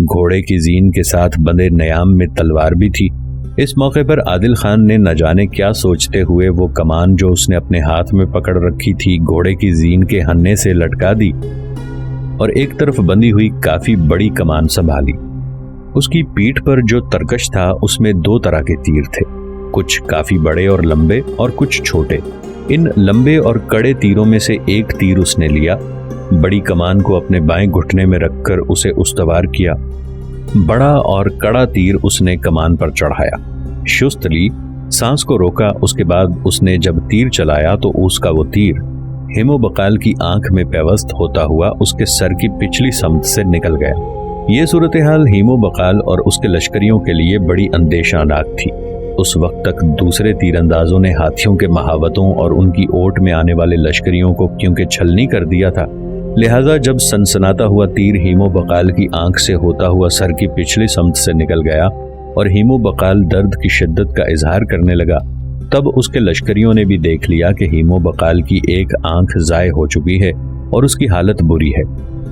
घोड़े की जीन के साथ बंधे नयाम में तलवार भी थी। इस मौके पर आदिल खान ने न जाने क्या सोचते हुए वो कमान जो उसने अपने हाथ में पकड़ रखी थी घोड़े की जीन के हन्ने से लटका दी और एक तरफ बंधी हुई काफी बड़ी कमान संभाली। उसकी पीठ पर जो तरकश था उसमें 2 तरह के तीर थे, कुछ काफी बड़े और लंबे और कुछ छोटे। इन लंबे और कड़े तीरों में से एक तीर उसने लिया, बड़ी कमान को अपने बाएं घुटने में रखकर उसे उस्तवार किया। बड़ा और कड़ा तीर उसने कमान पर चढ़ाया, शुस्त ली, सांस को रोका। उसके बाद उसने जब तीर चलाया तो उसका वो तीर हेमो बकाल की आंख में पेवस्त होता हुआ उसके सर की पिछली समत से निकल गया। ये सूरत हाल हेमो बकाल और उसके लश्करियों के लिए बड़ी अंदेशानाक थी। उस वक्त तक दूसरे तीरंदाजों ने हाथियों के महावतों और उनकी ओट में आने वाले लश्करियों को क्योंकि छलनी कर दिया था, लिहाजा जब सनसनाता हुआ तीर हीमो बकाल की आंख से होता हुआ सर की पिछली समत से निकल गया और हीमो बकाल दर्द की शिद्दत का इजहार करने लगा, तब उसके लश्करियों ने भी देख लिया कि हीमो बकाल की एक आंख ज़ाय हो चुकी है और उसकी हालत बुरी है।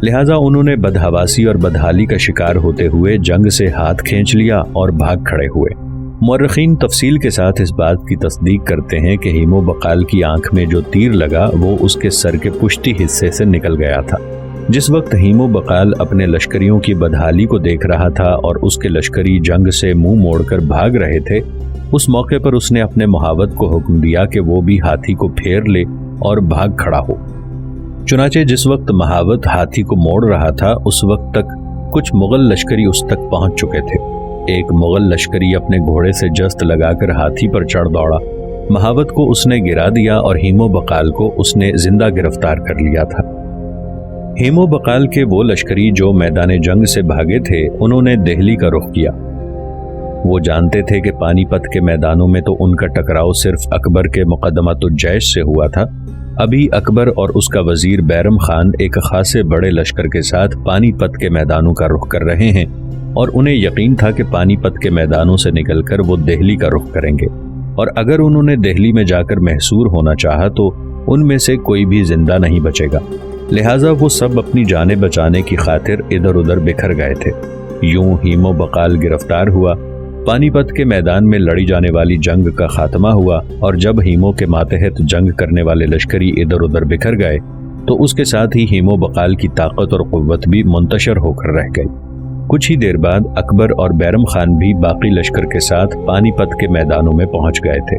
लिहाजा उन्होंने बदहवासी और बदहाली का शिकार होते हुए जंग से हाथ खींच लिया और भाग खड़े हुए। मुअर्रिखीन तफसील के साथ इस बात की तस्दीक करते हैं कि हीमो बकाल की आंख में जो तीर लगा वो उसके सर के पुश्ती हिस्से से निकल गया था। जिस वक्त हीमो बकाल अपने लश्करियों की बदहाली को देख रहा था और उसके लश्करी जंग से मुंह मोड़कर भाग रहे थे, उस मौके पर उसने अपने मुहावत को हुक्म दिया कि वो भी हाथी को फेर ले और भाग खड़ा हो। चुनाचे जिस वक्त महावत हाथी को मोड़ रहा था उस वक्त तक कुछ मुगल लश्करी उस तक पहुंच चुके थे। एक मुगल लश्करी अपने घोड़े से जस्त लगाकर हाथी पर चढ़ दौड़ा। महावत को उसने गिरा दिया और हीमो बकाल को उसने जिंदा गिरफ्तार कर लिया था। हीमो बकाल के वो लश्करी जो मैदान जंग से भागे थे उन्होंने दिल्ली का रुख किया। वो जानते थे कि पानीपत के मैदानों में तो उनका टकराव सिर्फ अकबर के मुकदमातुल जैश से हुआ था। अभी अकबर और उसका वजीर बैरम खान एक खासे बड़े लश्कर के साथ पानीपत के मैदानों का रुख कर रहे हैं और उन्हें यकीन था कि पानीपत के मैदानों से निकलकर वो दिल्ली का रुख करेंगे और अगर उन्होंने दिल्ली में जाकर महसूर होना चाहा तो उनमें से कोई भी जिंदा नहीं बचेगा। लिहाजा वो सब अपनी जाने बचाने की खातिर इधर उधर बिखर गए थे। यूं हीमो बकाल गिरफ्तार हुआ, पानीपत के मैदान में लड़ी जाने वाली जंग का खात्मा हुआ और जब हीमो के मातहत जंग करने वाले लश्करी इधर उधर बिखर गए तो उसके साथ ही हीमो बकाल की ताकत और कुव्वत भी मुंतशर होकर रह गई। कुछ ही देर बाद अकबर और बैरम खान भी बाकी लश्कर के साथ पानीपत के मैदानों में पहुंच गए थे।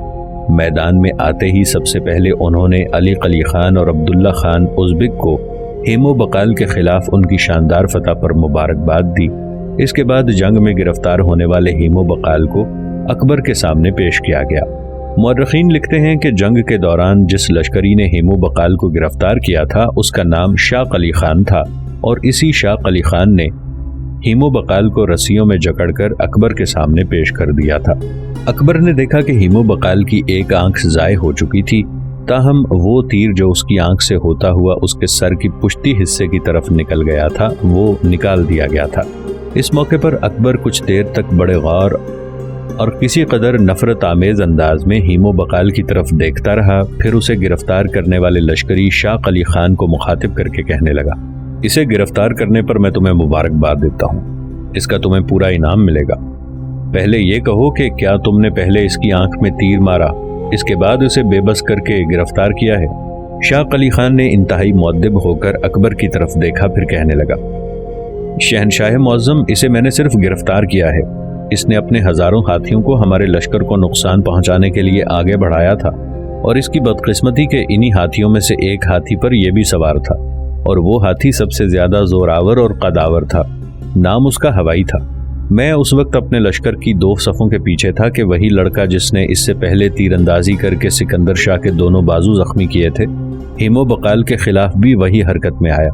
मैदान में आते ही सबसे पहले उन्होंने अली कली खान और अब्दुल्ला खान उज़्बेक को हीमो बकाल के खिलाफ उनकी शानदार फतह पर मुबारकबाद दी। इसके बाद जंग में गिरफ्तार होने वाले हीमो बकाल को अकबर के सामने पेश किया गया। मुअर्रिखीन लिखते हैं कि जंग के दौरान जिस लश्करी ने हीमो बकाल को गिरफ्तार किया था उसका नाम शाह अली खान था और इसी शाह अली खान ने हीमो बकाल को रस्सियों में जकड़कर अकबर के सामने पेश कर दिया था। अकबर ने देखा कि हीमो बकाल की एक आंख ज़ाय हो चुकी थी, ताहम वो तीर जो उसकी आंख से होता हुआ उसके सर की पुश्ती हिस्से की तरफ निकल गया था वो निकाल दिया गया था। इस मौके पर अकबर कुछ देर तक बड़े गौर और किसी कदर नफरत आमेज अंदाज में हीमो बकाल की तरफ देखता रहा। फिर उसे गिरफ्तार करने वाले लश्करी शाह अली खान को मुखातिब करके कहने लगा, इसे गिरफ्तार करने पर मैं तुम्हें मुबारकबाद देता हूँ, इसका तुम्हें पूरा इनाम मिलेगा। पहले ये कहो कि क्या तुमने पहले इसकी आंख में तीर मारा, इसके बाद उसे बेबस करके गिरफ्तार किया है। शाह अली खान ने इंतहाई मुअद्दिब होकर अकबर की तरफ देखा, फिर कहने लगा, शहनशाह मुअज़्ज़म, इसे मैंने सिर्फ गिरफ्तार किया है। इसने अपने हजारों हाथियों को हमारे लश्कर को नुकसान पहुंचाने के लिए आगे बढ़ाया था और इसकी बदकिस्मती के इन्हीं हाथियों में से एक हाथी पर यह भी सवार था और वो हाथी सबसे ज्यादा जोरावर और कदावर था। नाम उसका हवाई था। मैं उस वक्त अपने लश्कर की 2 सफ़ों के पीछे था कि वही लड़का जिसने इससे पहले तीरंदाजी करके सिकंदर शाह के दोनों बाजू जख्मी किए थे, हीमो बकाल के खिलाफ भी वही हरकत में आया।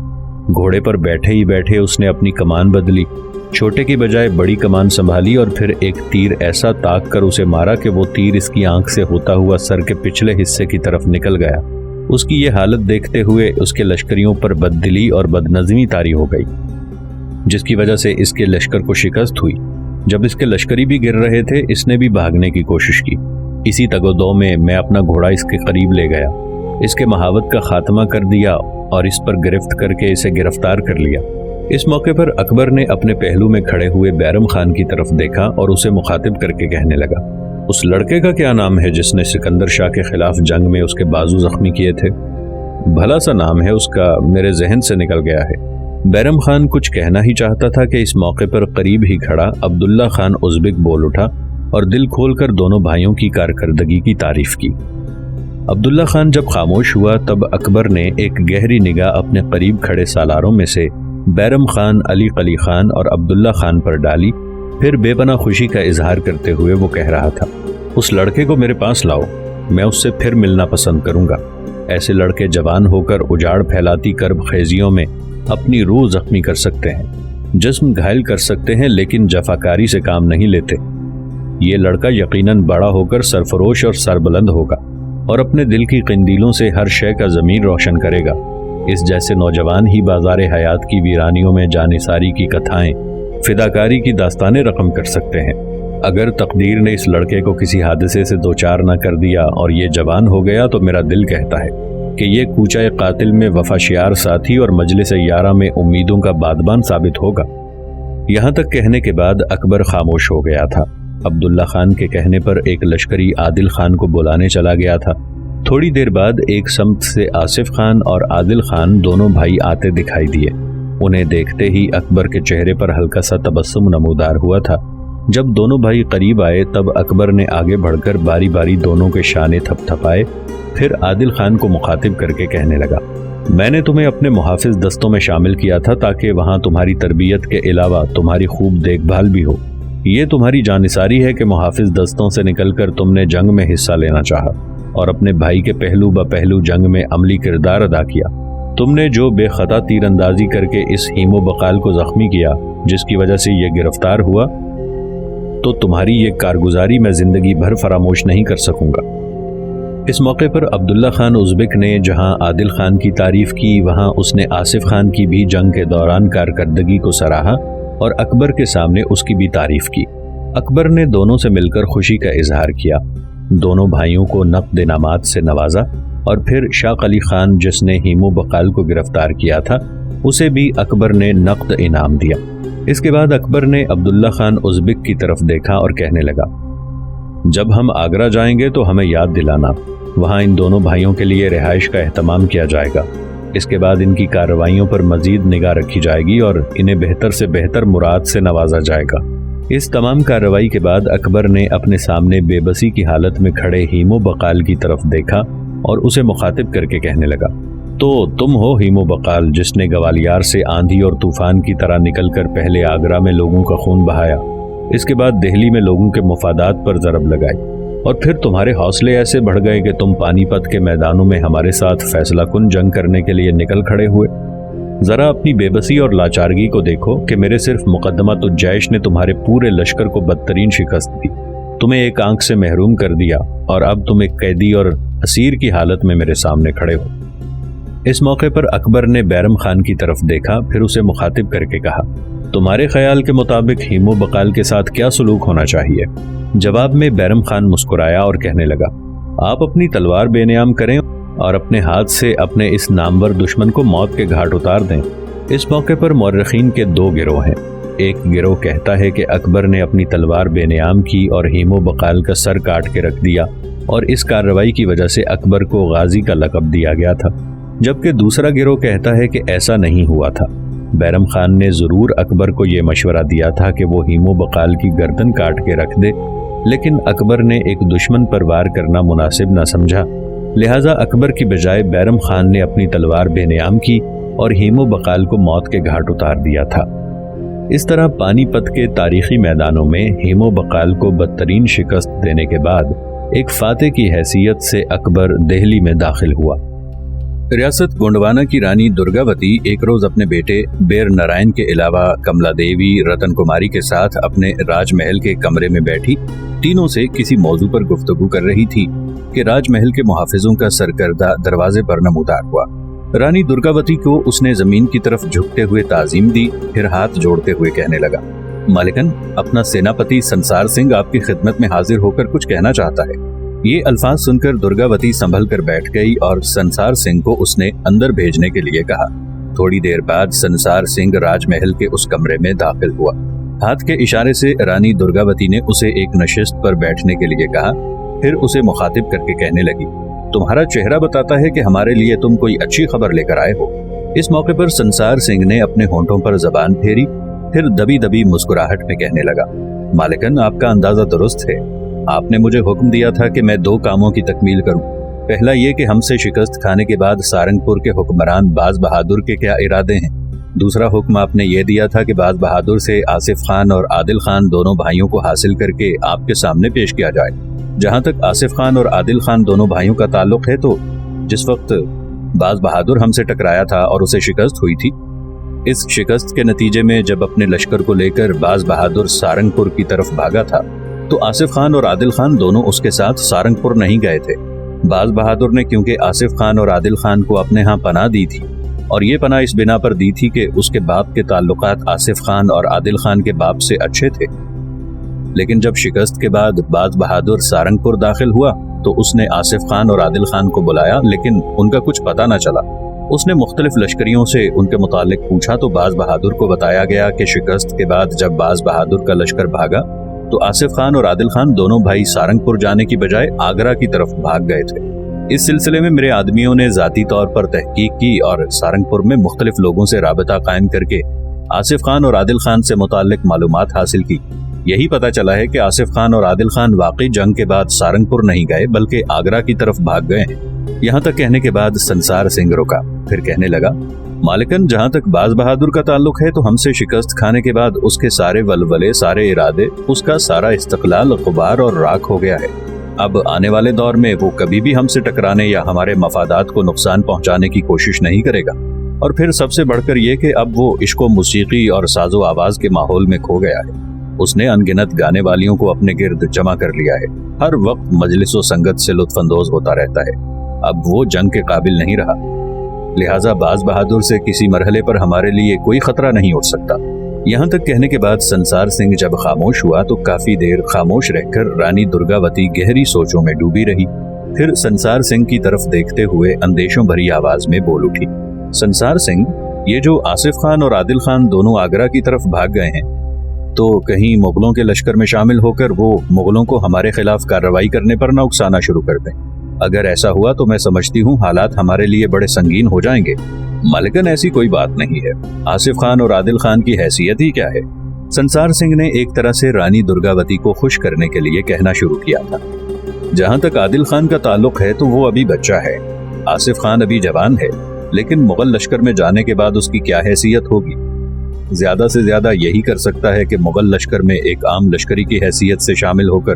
घोड़े पर बैठे ही बैठे उसने अपनी कमान बदली, छोटे की बजाय बड़ी कमान संभाली और फिर एक तीर ऐसा ताक कर उसे मारा कि वो तीर इसकी आंख से होता हुआ सर के पिछले हिस्से की तरफ निकल गया। उसकी ये हालत देखते हुए उसके लश्करियों पर बददिली और बदनज़मी तारी हो गई, जिसकी वजह से इसके लश्कर को शिकस्त हुई। जब इसके लश्करी भी गिर रहे थे, इसने भी भागने की कोशिश की। इसी तगोदो में मैं अपना घोड़ा इसके करीब ले गया, इसके महावत का खात्मा कर दिया और इस पर गिरफ्त करके इसे गिरफ्तार कर लिया। इस मौके पर अकबर ने अपने पहलू में खड़े हुए बैरम खान की तरफ देखा और उसे मुखातिब करके कहने लगा, उस लड़के का क्या नाम है जिसने सिकंदर शाह के खिलाफ जंग में उसके बाजू जख्मी किए थे? भला सा नाम है उसका, मेरे जहन से निकल गया है। बैरम खान कुछ कहना ही चाहता था कि इस मौके पर करीब ही खड़ा अब्दुल्ला खान उज़्बेक बोल उठा और दिल खोलकर दोनों भाइयों की कारकर्दगी की तारीफ की। अब्दुल्ला खान जब खामोश हुआ तब अकबर ने एक गहरी निगाह अपने करीब खड़े सालारों में से बैरम खान, अली कली खान और अब्दुल्ला खान पर डाली। फिर बेपनाह खुशी का इजहार करते हुए वो कह रहा था, उस लड़के को मेरे पास लाओ, मैं उससे फिर मिलना पसंद करूंगा। ऐसे लड़के जवान होकर उजाड़ फैलाती कर्ब खेजियों में अपनी रूह जख्मी कर सकते हैं, जिस्म घायल कर सकते हैं, लेकिन जफाकारी से काम नहीं लेते। ये लड़का यकीनन बड़ा होकर सरफरोश और सरबुलंद होगा और अपने दिल की किंदीलों से हर शय का ज़मीन रोशन करेगा। इस जैसे नौजवान ही बाजार हयात की वीरानियों में जानिसारी की कथाएं, फिदाकारी की दास्तानें रकम कर सकते हैं। अगर तकदीर ने इस लड़के को किसी हादसे से दो चार न कर दिया और ये जवान हो गया तो मेरा दिल कहता है कि ये कूचा कातिल में वफाशियार साथी और मजलिस यारा में उम्मीदों का बादबान साबित होगा। यहाँ तक कहने के बाद अकबर खामोश हो गया था। अब्दुल्ला खान के कहने पर एक लश्करी आदिल खान को बुलाने चला गया था। थोड़ी देर बाद एक समत से आसिफ खान और आदिल खान दोनों भाई आते दिखाई दिए। उन्हें देखते ही अकबर के चेहरे पर हल्का सा तबस्सुम नमूदार हुआ था। जब दोनों भाई करीब आए तब अकबर ने आगे बढ़कर बारी बारी दोनों के शाने थपथपाए। फिर आदिल खान को मुखातिब करके कहने लगा, मैंने तुम्हें अपने मुहाफिज दस्तों में शामिल किया था ताकि वहाँ तुम्हारी तरबियत के अलावा तुम्हारी खूब देखभाल भी हो। ये तुम्हारी जानिसारी है कि मुहाफिज दस्तों से निकलकर तुमने जंग में हिस्सा लेना चाहा और अपने भाई के पहलू ब पहलू जंग में अमली किरदार अदा किया। तुमने जो बेखता तीरंदाजी करके इस हीमो बकाल को जख्मी किया, जिसकी वजह से ये गिरफ्तार हुआ, तो तुम्हारी ये कारगुजारी मैं जिंदगी भर फरामोश नहीं कर सकूंगा। इस मौके पर अब्दुल्ला खान उज़्बेक ने जहां आदिल खान की तारीफ की, वहां उसने आसिफ खान की भी जंग के दौरान कारकर्दगी को सराहा और अकबर के सामने उसकी भी तारीफ की। अकबर ने दोनों से मिलकर खुशी का इजहार किया। दोनों भाइयों को नक़द इनामात से नवाजा और फिर शाह अली खान, जिसने हीमो बकाल को गिरफ्तार किया था, उसे भी अकबर ने नक़द इनाम दिया। इसके बाद अकबर ने अब्दुल्ला खान उज़्बेक की तरफ देखा और कहने लगा, जब हम आगरा जाएंगे तो हमें याद दिलाना, वहाँ इन दोनों भाइयों के लिए रिहाइश का एहतमाम किया जाएगा। इसके बाद इनकी कार्रवाइयों पर मजीद निगाह रखी जाएगी और इन्हें बेहतर से बेहतर मुराद से नवाजा जाएगा। इस तमाम कार्रवाई के बाद अकबर ने अपने सामने बेबसी की हालत में खड़े हीमो बकाल की तरफ देखा और उसे मुखातिब करके कहने लगा, तो तुम हो हीमो बकाल, जिसने गवालियार से आंधी और तूफान की तरह निकलकर पहले आगरा में लोगों का खून बहाया, इसके बाद दिल्ली में लोगों के मुफादात पर ज़रब लगाई और फिर तुम्हारे हौसले ऐसे बढ़ गए कि तुम पानीपत के मैदानों में हमारे साथ फैसला कुन जंग करने के लिए निकल खड़े हुए। ज़रा अपनी बेबसी और लाचारगी को देखो कि मेरे सिर्फ मुकद्दमतुल जैश ने तुम्हारे पूरे लश्कर को बदतरीन शिकस्त दी, तुम्हें एक आंख से महरूम कर दिया और अब तुम एक कैदी और असीर की हालत में मेरे सामने खड़े हो। इस मौके पर अकबर ने बैरम खान की तरफ देखा, फिर उसे मुखातिब करके कहा, तुम्हारे ख्याल के मुताबिक हीमो बकाल के साथ क्या सलूक होना चाहिए? जवाब में बैरम खान मुस्कुराया और कहने लगा, आप अपनी तलवार बेनियाम करें और अपने हाथ से अपने इस नामवर दुश्मन को मौत के घाट उतार दें। इस मौके पर मौर्रिखीन के दो गिरोह हैं। एक गिरोह कहता है कि अकबर ने अपनी तलवार बेनियाम की और हीमो बकाल का सर काट के रख दिया और इस कार्रवाई की वजह से अकबर को गाजी का लक़ब दिया गया था, जबकि दूसरा गिरोह कहता है कि ऐसा नहीं हुआ था। बैरम खान ने ज़रूर अकबर को ये मशवरा दिया था कि वो हीमो बकाल की गर्दन काट के रख दे, लेकिन अकबर ने एक दुश्मन पर वार करना मुनासिब न समझा, लिहाजा अकबर की बजाय बैरम खान ने अपनी तलवार बेनियाम की और हीमो बकाल को मौत के घाट उतार दिया था। इस तरह पानीपत के तारीखी मैदानों में हीमो बकाल को बदतरीन शिकस्त देने के बाद एक फातेह की हैसियत से अकबर दिल्ली में दाखिल हुआ। रियासत गोंडवाना की रानी दुर्गावती एक रोज अपने बेटे बेर नारायण के अलावा कमला देवी, रतन कुमारी के साथ अपने राजमहल के कमरे में बैठी तीनों से किसी मौजू पर गुफ्तगू कर रही थी कि राजमहल के मुहाफिजों का सरकर्दा दरवाजे पर नमूदार हुआ। रानी दुर्गावती को उसने जमीन की तरफ झुकते हुए ताजीम दी, फिर हाथ जोड़ते हुए कहने लगा, मालिकन, अपना सेनापति संसार सिंह आपकी खिदमत में हाजिर होकर कुछ कहना चाहता है। ये अल्फाज सुनकर दुर्गावती संभल कर बैठ गई और संसार सिंह को उसने अंदर भेजने के लिए कहा। थोड़ी देर बाद संसार सिंह राजमहल के उस कमरे में दाखिल हुआ। हाथ के इशारे से रानी दुर्गावती ने उसे एक नशिस्त पर बैठने के लिए कहा, फिर उसे मुखातिब करके कहने लगी, तुम्हारा चेहरा बताता है कि हमारे लिए तुम कोई अच्छी खबर लेकर आए हो। इस मौके पर संसार सिंह ने अपने होंठों पर जबान फेरी, फिर दबी दबी मुस्कुराहट में कहने लगा, मालिकन आपका अंदाजा दुरुस्त है। आपने मुझे हुक्म दिया था कि मैं 2 कामों की तकमील करूं। पहला ये कि हमसे शिकस्त खाने के बाद सारंगपुर के हुक्मरान बाज बहादुर के क्या इरादे हैं। दूसरा हुक्म आपने ये दिया था कि बाज बहादुर से आसिफ खान और आदिल खान दोनों भाइयों को हासिल करके आपके सामने पेश किया जाए। जहां तक आसिफ खान और आदिल खान दोनों भाइयों का ताल्लुक है, तो जिस वक्त बाज बहादुर हमसे टकराया था और उसे शिकस्त हुई थी, इस शिकस्त के नतीजे में जब अपने लश्कर को लेकर बाज बहादुर सारंगपुर की तरफ भागा था, तो आसिफ खान और आदिल खान दोनों उसके साथ सारंगपुर नहीं गए थे। बाज बहादुर ने क्योंकि आसिफ खान और आदिल खान को अपने यहाँ पनाह दी थी, और ये पनाह इस बिना पर दी थी कि उसके बाप के ताल्लुकात आसिफ खान और आदिल खान के बाप से अच्छे थे। लेकिन जब शिकस्त के बाद बाज बहादुर सारंगपुर दाखिल हुआ तो उसने आसिफ खान और आदिल खान को बुलाया, लेकिन उनका कुछ पता न चला। उसने मुख्तलिफ लश्करियों से उनके मुतालिक पूछा तो बाज बहादुर को बताया गया कि शिकस्त के बाद जब बाज बहादुर का लश्कर भागा तो आसिफ खान और आदिल खान दोनों भाई सारंगपुर जाने की बजाय आगरा की तरफ भाग गए थे। इस सिलसिले में मेरे आदमियों ने जाती तौर पर तहकीक की और सारंगपुर में मुख्तलिफ लोगों से राबता कायम करके आसिफ खान और आदिल खान से मुताल्लिक मालूमात हासिल की। यही पता चला है कि आसिफ खान और आदिल खान वाकई जंग के बाद सारंगपुर नहीं गए बल्कि आगरा की तरफ भाग गए हैं। यहाँ तक कहने के बाद संसार सिंह रुका, फिर कहने लगा, मालिकन जहाँ तक बाज बहादुर का ताल्लुक है तो हमसे शिकस्त खाने के बाद उसके सारे वलवले, सारे इरादे, उसका सारा इस्तक़लाल गुबार और राख हो गया है। अब आने वाले दौर में वो कभी भी हमसे टकराने या हमारे मफादात को नुकसान पहुंचाने की कोशिश नहीं करेगा। और फिर सबसे बढ़कर ये कि अब वो इश्को मौसीकी और साजो आवाज के माहौल में खो गया है। उसने अनगिनत गाने वालियों को अपने गिर्द जमा कर लिया है, हर वक्त मजलिसो संगत से लुत्फानंदोज होता रहता है। अब वो जंग के काबिल नहीं रहा, लिहाजा बाज बहादुर से किसी मरहले पर हमारे लिए कोई खतरा नहीं उठ सकता। यहाँ तक कहने के बाद संसार सिंह जब खामोश हुआ तो काफी देर खामोश रहकर रानी दुर्गावती गहरी सोचों में डूबी रही। फिर संसार सिंह की तरफ देखते हुए अंदेशों भरी आवाज में बोल उठी, संसार सिंह, ये जो आसिफ खान और आदिल खान दोनों आगरा की तरफ भाग गए हैं, तो कहीं मुगलों के लश्कर में शामिल होकर वो मुगलों को हमारे खिलाफ कार्रवाई करने पर न उकसाना शुरू कर दें। अगर ऐसा हुआ तो मैं समझती हूँ हालात हमारे लिए बड़े संगीन हो जाएंगे। मालिकन ऐसी कोई बात नहीं है, आसिफ खान और आदिल खान की हैसियत ही क्या है। संसार सिंह ने एक तरह से रानी दुर्गावती को खुश करने के लिए कहना शुरू किया था। जहाँ तक आदिल खान का ताल्लुक है तो वो अभी बच्चा है, आसिफ खान अभी जवान है, लेकिन मुगल लश्कर में जाने के बाद उसकी क्या हैसियत होगी। ज्यादा से ज्यादा यही कर सकता है कि मुगल लश्कर में एक आम लश्करी की हैसियत से शामिल होकर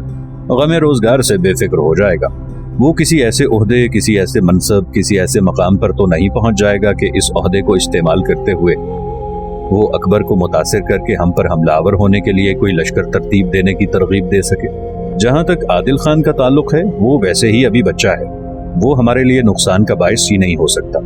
गमे रोजगार से बेफिक्र हो जाएगा। वो किसी ऐसे ओहदे, किसी ऐसे मनसब, किसी ऐसे मकाम पर तो नहीं पहुंच जाएगा कि इस ओहदे को इस्तेमाल करते हुए वो अकबर को मुतासिर करके हम पर हमलावर होने के लिए कोई लश्कर तरतीब देने की तरगीब दे सके। जहां तक आदिल खान का ताल्लुक है, वो वैसे ही अभी बच्चा है, वो हमारे लिए नुकसान का बाइस ही नहीं हो सकता।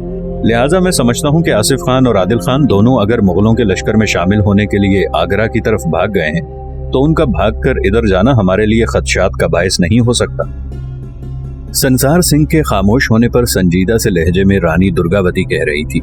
लिहाजा मैं समझता हूँ कि आसिफ खान और आदिल खान दोनों अगर मुगलों के लश्कर में शामिल होने के लिए आगरा की तरफ भाग गए हैं तो उनका भागकर इधर जाना हमारे लिए खदशात का बाइस नहीं हो सकता। संसार सिंह के खामोश होने पर संजीदा से लहजे में रानी दुर्गावती कह रही थी,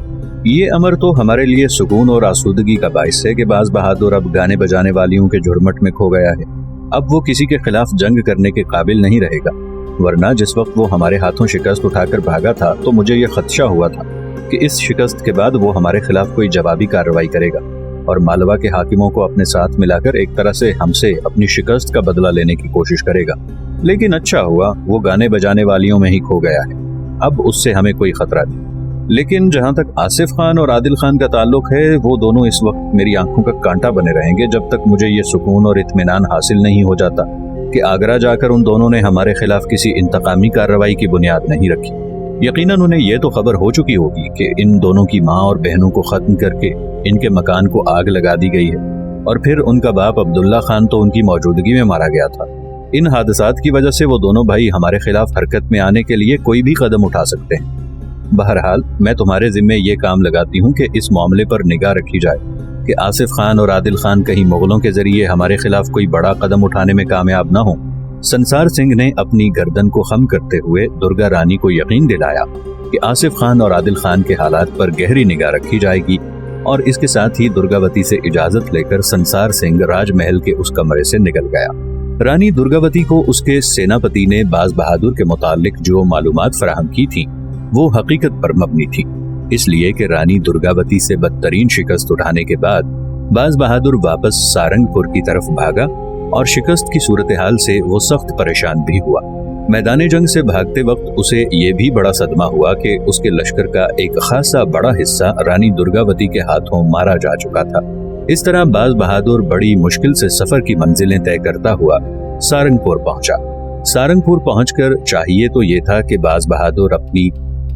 ये अमर तो हमारे लिए सुकून और आसूदगी का बाइस है कि बाज बहादुर अब गाने बजाने वालियों के झुरमट में खो गया है। अब वो किसी के खिलाफ जंग करने के काबिल नहीं रहेगा, वरना जिस वक्त वो हमारे हाथों शिकस्त उठाकर भागा था तो मुझे ये खदशा हुआ था कि इस शिकस्त के बाद वो हमारे खिलाफ कोई जवाबी कार्रवाई करेगा और मालवा के हाकिमों को अपने साथ मिलाकर एक तरह से हमसे अपनी शिकस्त का बदला लेने की कोशिश करेगा। लेकिन अच्छा हुआ वो गाने बजाने वालियों में ही खो गया है, अब उससे हमें कोई खतरा नहीं। लेकिन जहाँ तक आसिफ खान और आदिल खान का ताल्लुक है, वो दोनों इस वक्त मेरी आंखों का कांटा बने रहेंगे जब तक मुझे ये सुकून और इत्मीनान हासिल नहीं हो जाता कि आगरा जाकर उन दोनों ने हमारे खिलाफ किसी इंतकामी कार्रवाई की बुनियाद नहीं रखी। यकीनन उन्हें यह तो खबर हो चुकी होगी कि इन दोनों की माँ और बहनों को खत्म करके इनके मकान को आग लगा दी गई है, और फिर उनका बाप अब्दुल्ला खान तो उनकी मौजूदगी में मारा गया था। इन हादसात की वजह से वो दोनों भाई हमारे खिलाफ हरकत में आने के लिए कोई भी कदम उठा सकते हैं। बहरहाल मैं तुम्हारे जिम्मे ये काम लगाती हूँ कि इस मामले पर निगाह रखी जाए कि आसिफ खान और आदिल खान कहीं मुगलों के जरिए हमारे खिलाफ कोई बड़ा कदम उठाने में कामयाब न हो। संसार सिंह ने अपनी गर्दन को खम करते हुए दुर्गा रानी को यकीन दिलाया کہ آصف خان اور عادل خان کے حالات پر گہری نگاہ رکھی جائے گی، اور اس کے ساتھ ہی درگاوتی سے اجازت لے کر سنسار سنگھ راج محل کے اس کمرے سے نکل گیا۔ رانی درگاوتی کو اس کے سیناپتی نے باز بہادر کے متعلق جو معلومات فراہم کی تھی وہ حقیقت پر مبنی تھی، اس لیے کہ رانی درگاوتی سے بدترین شکست اٹھانے کے بعد باز بہادر واپس سارنگ پور کی طرف بھاگا، اور شکست کی صورتحال سے وہ سخت پریشان بھی ہوا۔ میدان جنگ سے بھاگتے وقت اسے یہ بھی بڑا صدمہ ہوا کہ اس کے لشکر کا ایک خاصا بڑا حصہ رانی درگاوتی کے ہاتھوں مارا جا چکا تھا۔ اس طرح باز بہادر بڑی مشکل سے سفر کی منزلیں طے کرتا ہوا سارنگ پور پہنچا۔ سارنگ پور پہنچ کر چاہیے تو یہ تھا کہ باز بہادر اپنی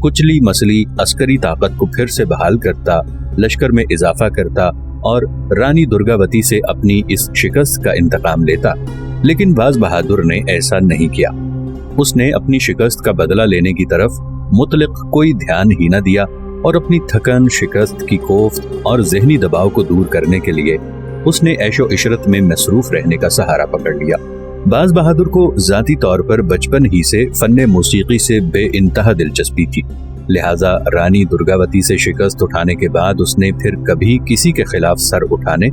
کچلی مسلی عسکری طاقت کو پھر سے بحال کرتا، لشکر میں اضافہ کرتا اور رانی درگاوتی سے اپنی اس شکست کا انتقام لیتا، لیکن باز بہادر نے ایسا نہیں کیا۔ اس نے اپنی شکست کا بدلہ لینے کی طرف مطلق کوئی دھیان ہی نہ دیا، اور اپنی تھکن، شکست کی کوفت اور ذہنی دباؤ کو دور کرنے کے لیے اس نے عیش و عشرت میں مصروف رہنے کا سہارا پکڑ لیا۔ باز بہادر کو ذاتی طور پر بچپن ہی سے فن موسیقی سے بے انتہا دلچسپی تھی، لہٰذا رانی درگاوتی سے شکست اٹھانے کے بعد اس نے پھر کبھی کسی کے خلاف سر اٹھانے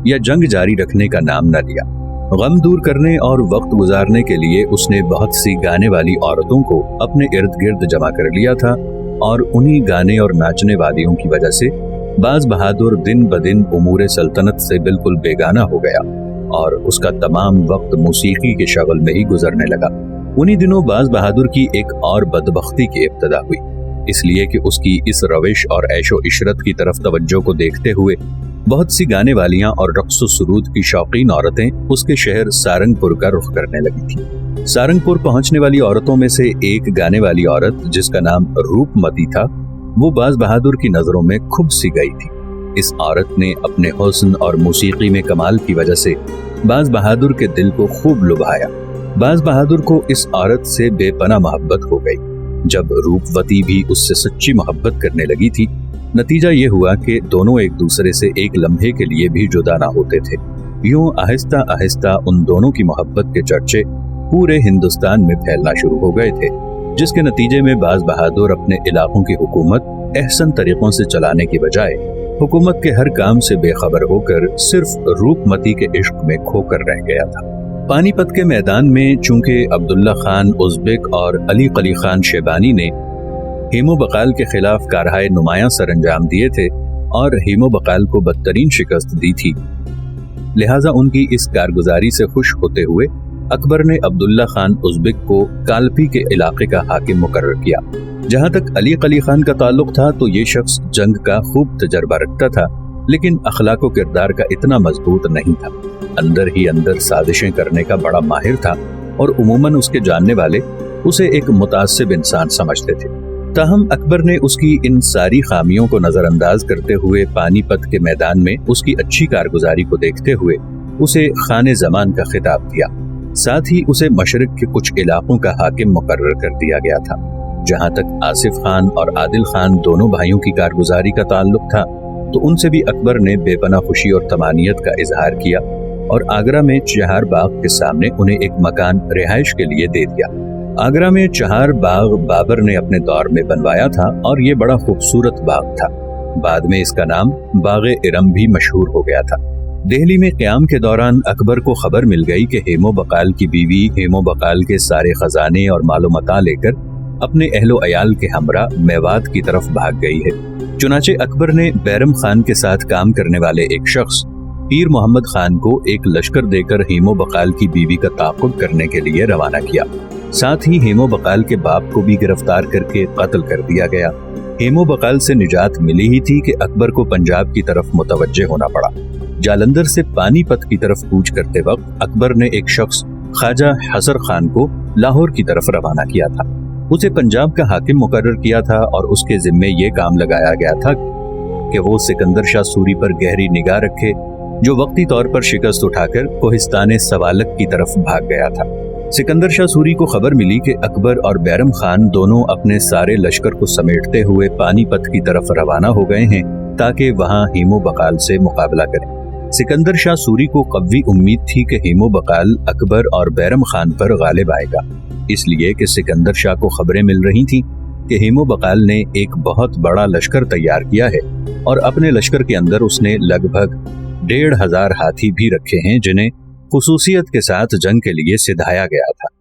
یا جنگ جاری رکھنے کا نام نہ لیا۔ غم دور کرنے اور وقت گزارنے کے لیے اس نے بہت سی گانے والی عورتوں کو اپنے ارد گرد جمع کر لیا تھا، اور انہی گانے اور ناچنے والیوں کی وجہ سے باز بہادر دن بدن امور سلطنت سے بالکل بیگانہ ہو گیا، اور اس کا تمام وقت موسیقی کے شغل میں ہی گزرنے لگا۔ انہی دنوں باز بہادر کی ایک اور بدبختی کی ابتدا ہوئی، اس لیے کہ اس کی اس روش اور عیش و عشرت کی طرف توجہ کو دیکھتے ہوئے بہت سی گانے والیاں اور رقص و سرود کی شوقین عورتیں اس کے شہر سارنگ پور کا رخ کرنے لگی تھیں۔ سارنگ پور پہنچنے والی عورتوں میں سے ایک گانے والی عورت جس کا نام روپ متی تھا، وہ باز بہادر کی نظروں میں کھب سی گئی تھی۔ اس عورت نے اپنے حسن اور موسیقی میں کمال کی وجہ سے باز بہادر کے دل کو خوب لبھایا۔ باز بہادر کو اس عورت سے بے پناہ محبت ہو گئی۔ جب روپوتی بھی اس سے سچی محبت کرنے لگی تھی، نتیجہ یہ ہوا کہ دونوں ایک دوسرے سے ایک لمحے کے لیے بھی جدا نہ ہوتے تھے۔ یوں آہستہ آہستہ ان دونوں کی محبت کے چرچے پورے ہندوستان میں پھیلنا شروع ہو گئے تھے، جس کے نتیجے میں باز بہادر اپنے علاقوں کی حکومت احسن طریقوں سے چلانے کی بجائے حکومت کے ہر کام سے بے خبر ہو کر صرف روپ متی کے عشق میں کھو کر رہ گیا تھا۔ پانی پت کے میدان میں چونکہ عبداللہ خان ازبک اور علی قلی خان شیبانی نے ہیمو بقال کے خلاف کارہائے نمایاں سر انجام دیے تھے اور ہیمو بقال کو بدترین شکست دی تھی، لہٰذا ان کی اس کارگزاری سے خوش ہوتے ہوئے اکبر نے عبداللہ خان ازبک کو کالپی کے علاقے کا حاکم مقرر کیا۔ جہاں تک علی قلی خان کا تعلق تھا تو یہ شخص جنگ کا خوب تجربہ رکھتا تھا، لیکن اخلاق و کردار کا اتنا مضبوط نہیں تھا۔ اندر ہی اندر سازشیں کرنے کا بڑا ماہر تھا، اور عموماً اس کے جاننے والے اسے ایک متعصب انسان سمجھتے تھے۔ تاہم اکبر نے اس کی ان ساری خامیوں کو نظر انداز کرتے ہوئے پانی پت کے میدان میں اس کی اچھی کارگزاری کو دیکھتے ہوئے اسے خان زمان کا خطاب دیا۔ ساتھ ہی اسے مشرق کے کچھ علاقوں کا حاکم مقرر کر دیا گیا تھا۔ جہاں تک آصف خان اور عادل خان دونوں بھائیوں کی کارگزاری کا تعلق تھا تو ان سے بھی اکبر نے بے پناہ خوشی اور طمانینت کا اظہار کیا، اور آگرہ میں چہار باغ کے سامنے انہیں ایک مکان رہائش کے لیے دے دیا۔ آگرہ میں چہار باغ بابر نے اپنے دور میں بنوایا تھا، اور یہ بڑا خوبصورت باغ تھا۔ بعد میں اس کا نام باغ ارم بھی مشہور ہو گیا تھا۔ دہلی میں قیام کے دوران اکبر کو خبر مل گئی کہ ہیمو بقال کی بیوی ہیمو بقال کے سارے خزانے اور مال و متاع لے کر اپنے اہل و عیال کے ہمراہ میوات کی طرف بھاگ گئی ہے۔ چنانچہ اکبر نے بیرم خان کے ساتھ کام کرنے والے ایک شخص پیر محمد خان کو ایک لشکر دے کر ہیمو بقال کی بیوی کا تعاقب کرنے کے لیے روانہ کیا۔ ساتھ ہی ہیمو بقال کے باپ کو بھی گرفتار کر کے قتل کر دیا گیا۔ ہیمو بقال سے نجات ملی ہی تھی کہ اکبر کو پنجاب کی طرف متوجہ ہونا پڑا۔ جالندھر سے پانی پت کی طرف کوچ کرتے وقت اکبر نے ایک شخص خواجہ حسر خان کو لاہور کی طرف روانہ کیا تھا۔ اسے پنجاب کا حاکم مقرر کیا تھا، اور اس کے ذمے یہ کام لگایا گیا تھا کہ وہ سکندر شاہ سوری پر گہری نگاہ رکھے، جو وقتی طور پر شکست اٹھا کر کوہستان سوالک کی طرف بھاگ گیا تھا۔ سکندر شاہ سوری کو خبر ملی کہ اکبر اور بیرم خان دونوں اپنے سارے لشکر کو سمیٹتے ہوئے پانی پت کی طرف روانہ ہو گئے ہیں تاکہ وہاں ہیمو بقال سے مقابلہ کریں۔ سکندر شاہ سوری کو قوی امید تھی کہ ہیمو بقال اکبر اور بیرم خان پر غالب آئے گا، اس لیے کہ سکندر شاہ کو خبریں مل رہی تھیں कि हेमू बकाल ने एक बहुत बड़ा लश्कर तैयार किया है और अपने लश्कर के अंदर उसने लगभग 1500 हाथी भी रखे हैं, जिन्हें खुसूसियत के साथ जंग के लिए सिधाया गया था।